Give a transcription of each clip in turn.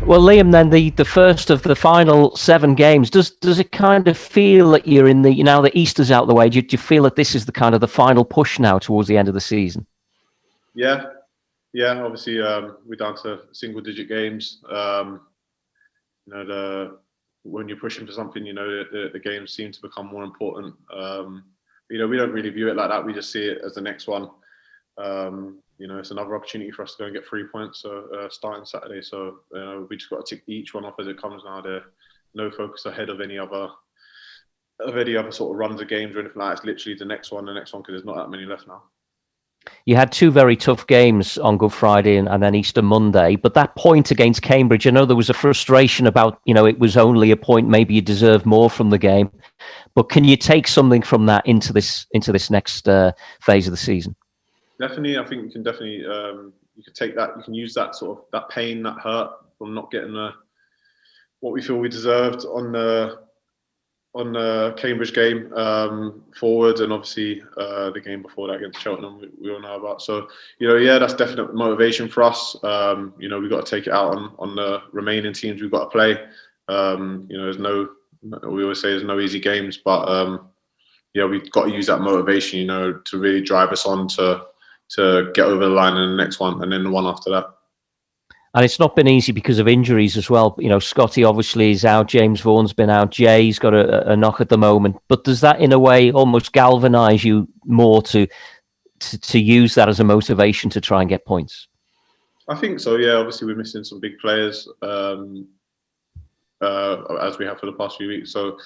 Well, Liam, then the first of the final 7 games, does it kind of feel that you're in the, now that Easter's out the way, do you feel that this is the kind of the final push now towards the end of the season? Yeah. Obviously, we're down to single-digit games. When you're pushing for something, the games seem to become more important. We don't really view it like that. We just see it as the next one. It's another opportunity for us to go and get 3 points. So starting Saturday, so we just got to tick each one off as it comes now. There's no focus ahead of any other sort of runs of games or anything like that. It's literally the next one, because there's not that many left now. You had 2 very tough games on Good Friday and then Easter Monday, but that point against Cambridge, I know there was a frustration about, it was only a point, maybe you deserved more from the game, but can you take something from that into this next phase of the season? Definitely, I think you can definitely you can take that, you can use that sort of that pain, that hurt from not getting what we feel we deserved on the Cambridge game forward, and obviously the game before that against Cheltenham we all know about. So that's definite motivation for us. We've got to take it out on the remaining teams we've got to play. We always say there's no easy games, but we've got to use that motivation, to really drive us on to get over the line in the next one and then the one after that. And it's not been easy because of injuries as well. Scotty obviously is out. James Vaughan's been out. Jay's got a knock at the moment. But does that, in a way, almost galvanise you more to use that as a motivation to try and get points? I think so. Yeah. Obviously, we're missing some big players as we have for the past few weeks. So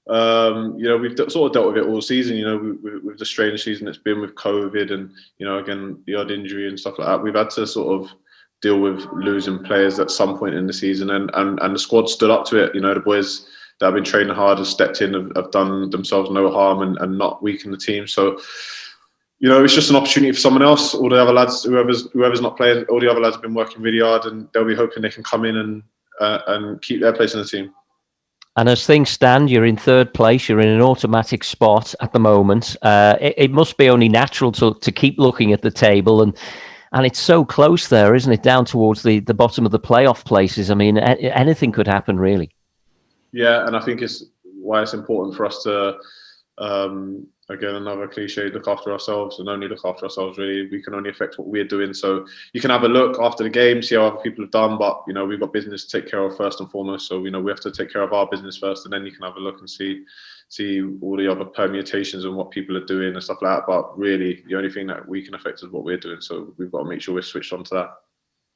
we've sort of dealt with it all season. With the strange season it's been with COVID and again the odd injury and stuff like that. We've had to sort of deal with losing players at some point in the season, and the squad stood up to it. The boys that have been training hard have stepped in, have done themselves no harm and not weakened the team. So it's just an opportunity for someone else. All the other lads, whoever's not playing, all the other lads have been working really hard, and they'll be hoping they can come in and keep their place in the team. And as things stand, you're in 3rd place. You're in an automatic spot at the moment. It must be only natural to keep looking at the table, and it's so close there, isn't it? Down towards the bottom of the playoff places. I mean, anything could happen, really. Yeah, and I think it's why it's important for us to, again, another cliche, look after ourselves and only look after ourselves, really. We can only affect what we're doing. So you can have a look after the game, see how other people have done, but, we've got business to take care of first and foremost. So, we have to take care of our business first, and then you can have a look and see all the other permutations and what people are doing and stuff like that. But really, the only thing that we can affect is what we're doing. So we've got to make sure we're switched on to that.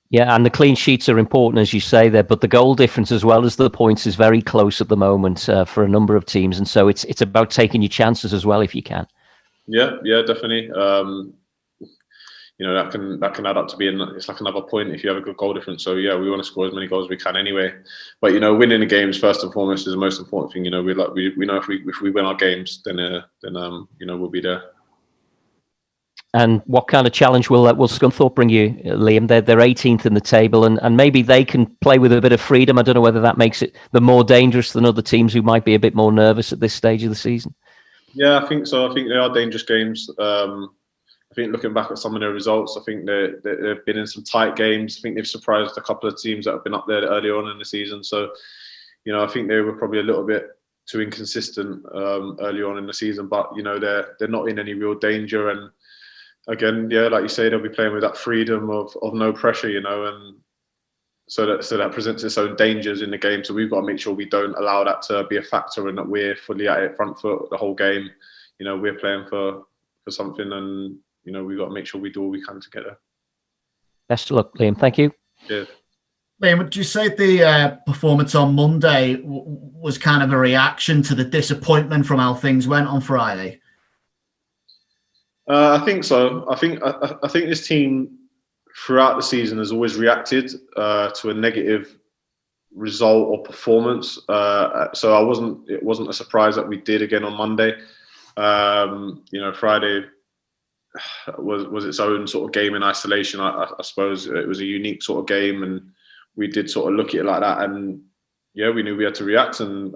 Yeah, and the clean sheets are important, as you say there, but the goal difference as well as the points is very close at the moment for a number of teams, and so it's about taking your chances as well if you can. Yeah, definitely. That can add up to being, it's like another point if you have a good goal difference. So yeah, we want to score as many goals as we can anyway. But winning the games first and foremost is the most important thing. We know if we win our games, then we'll be there. And what kind of challenge will Scunthorpe bring you, Liam? They're 18th in the table, and maybe they can play with a bit of freedom. I don't know whether that makes it them more dangerous than other teams who might be a bit more nervous at this stage of the season. Yeah, I think so. I think they are dangerous games. I think looking back at some of their results, I think they've been in some tight games. I think they've surprised a couple of teams that have been up there earlier on in the season. So, I think they were probably a little bit too inconsistent early on in the season. But they're not in any real danger. And again, yeah, like you say, they'll be playing with that freedom of no pressure, and so that presents its own dangers in the game. So we've got to make sure we don't allow that to be a factor and that we're fully at it front foot the whole game. We're playing for something, and we've got to make sure we do all we can together. Best of luck, Liam. Thank you. Cheers. Liam, would you say the performance on Monday was kind of a reaction to the disappointment from how things went on Friday? I think so. I think this team throughout the season has always reacted to a negative result or performance. So it wasn't a surprise that we did again on Monday. Friday was its own sort of game in isolation. I suppose it was a unique sort of game, and we did sort of look at it like that. And yeah, we knew we had to react and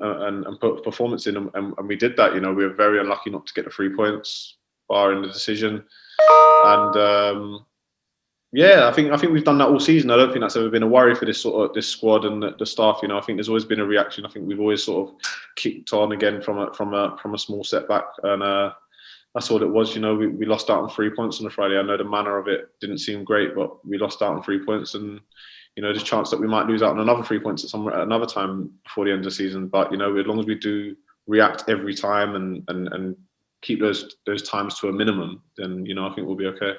put performance in, and we did that. We were very unlucky not to get the 3 points, barring the decision. And Yeah, I think we've done that all season. I don't think that's ever been a worry for this squad and the staff. I think there's always been a reaction. I think we've always sort of kicked on again from a small setback, and that's all it was. We lost out on 3 points on the Friday. I know the manner of it didn't seem great, but we lost out on 3 points, and there's a chance that we might lose out on another 3 points at another time before the end of the season. But as long as we do react every time and keep those times to a minimum, then I think we'll be okay.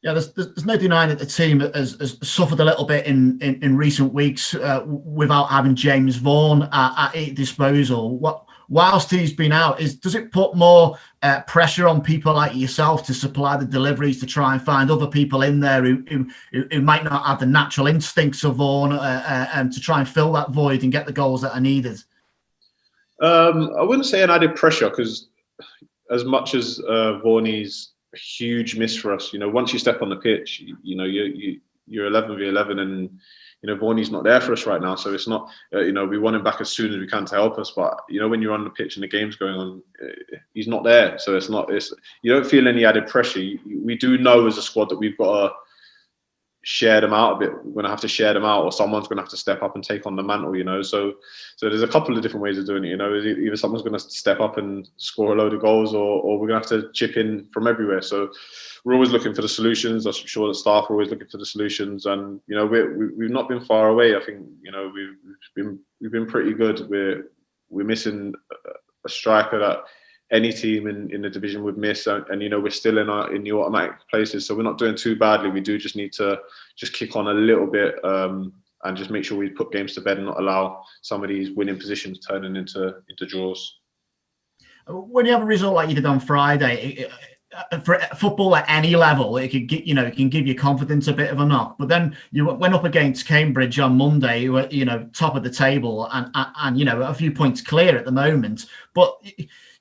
Yeah, there's no denying that the team has suffered a little bit in recent weeks without having James Vaughan at its disposal. Whilst he's been out, does it put more pressure on people like yourself to supply the deliveries, to try and find other people in there who might not have the natural instincts of Vaughan, and to try and fill that void and get the goals that are needed? I wouldn't say an added pressure, because as much as Vaughan is a huge miss for us, once you step on the pitch, you're 11v11, and Vaughan's not there for us right now. So it's not, we want him back as soon as we can to help us. But when you're on the pitch and the game's going on, he's not there. So you don't feel any added pressure. We do know as a squad that we've got to share them out a bit. We're going to have to share them out, or someone's going to have to step up and take on the mantle. So there's a couple of different ways of doing it. Either someone's going to step up and score a load of goals, or we're going to have to chip in from everywhere. So we're always looking for the solutions. I'm sure the staff are always looking for the solutions, and we've not been far away. I think we've been pretty good. We're missing a striker that any team in the division would miss, and we're still in the automatic places, so we're not doing too badly. We do just need to kick on a little bit, and just make sure we put games to bed and not allow some of these winning positions turning into draws. When you have a result like you did on Friday, for football at any level, it could get, it can give you confidence a bit of a knock. But then you went up against Cambridge on Monday, who were top of the table and a few points clear at the moment, but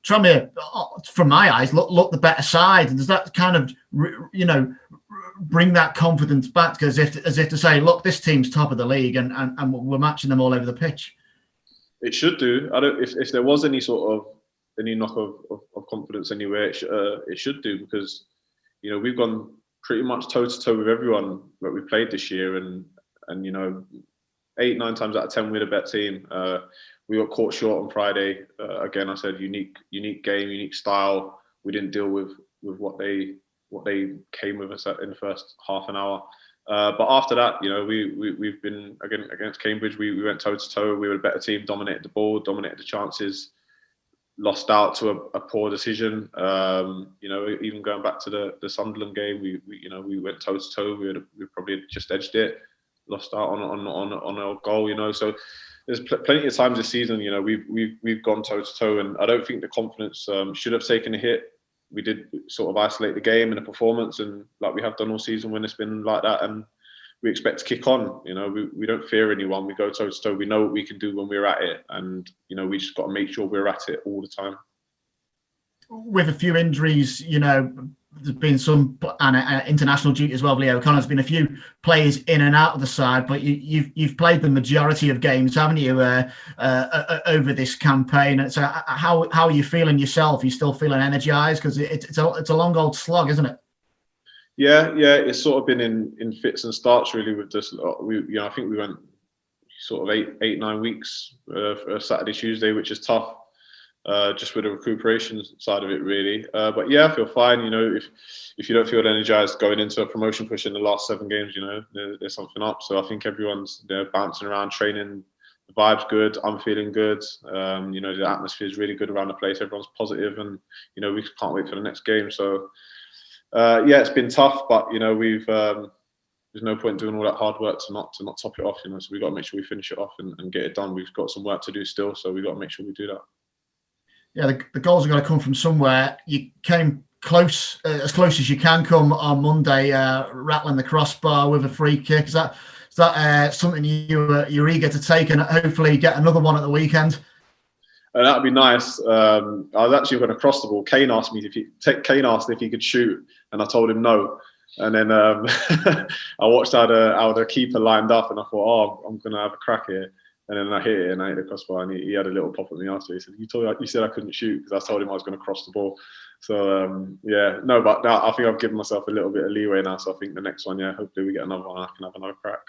Tranmere, from my eyes, look the better side. And does that kind of, bring that confidence back, as if to say, look, this team's top of the league, and we're matching them all over the pitch? It should do. If there was any sort of knock of confidence anywhere, it should do, because we've gone pretty much toe to toe with everyone that we played this year, and 8-9 times out of 10 we're the better team. We got caught short on Friday. Again, I said unique game, unique style. We didn't deal with what they came with us in the first half an hour. But after that, we've been against Cambridge. We went toe to toe. We were a better team. Dominated the ball, dominated the chances. Lost out to a poor decision. Even going back to the Sunderland game, we went toe to toe. We probably just edged it. Lost out on a goal. So there's plenty of times this season, we've gone toe to toe, and I don't think the confidence should have taken a hit. We did sort of isolate the game and the performance, and like we have done all season when it's been like that, and we expect to kick on. We don't fear anyone. We go toe to toe. We know what we can do when we're at it, and we just got to make sure we're at it all the time. With a few injuries, there's been some international duty as well. Leo O'Connor's been a few players in and out of the side, but you've played the majority of games, haven't you, over this campaign? So how are you feeling yourself? Are you still feeling energised? Because it's a long old slog, isn't it? Yeah, it's sort of been in fits and starts really with this. I think we went sort of 8-9 weeks for Saturday, Tuesday, which is tough. Just with the recuperation side of it, really. But yeah, I feel fine. If you don't feel energized going into a promotion push in the last 7 games, there's something up. So I think everyone's bouncing around, training. The vibe's good. I'm feeling good. The atmosphere is really good around the place. Everyone's positive, and we can't wait for the next game. So yeah, it's been tough, but we've there's no point doing all that hard work to not top it off. So we've got to make sure we finish it off and get it done. We've got some work to do still, so we've got to make sure we do that. Yeah, the goals are going to come from somewhere. You came close, as close as you can come on Monday, rattling the crossbar with a free kick. Is that something you're eager to take and hopefully get another one at the weekend? That'd be nice. I was actually going to cross the ball. Kane asked if he could shoot, and I told him no. And then I watched how the keeper lined up, and I thought, I'm going to have a crack here. And then I hit it and I hit the crossbar, and he had a little pop at me after. He said, "You said I couldn't shoot," because I told him I was going to cross the ball. So but I think I've given myself a little bit of leeway now. So I think the next one, hopefully we get another one. I can have another crack.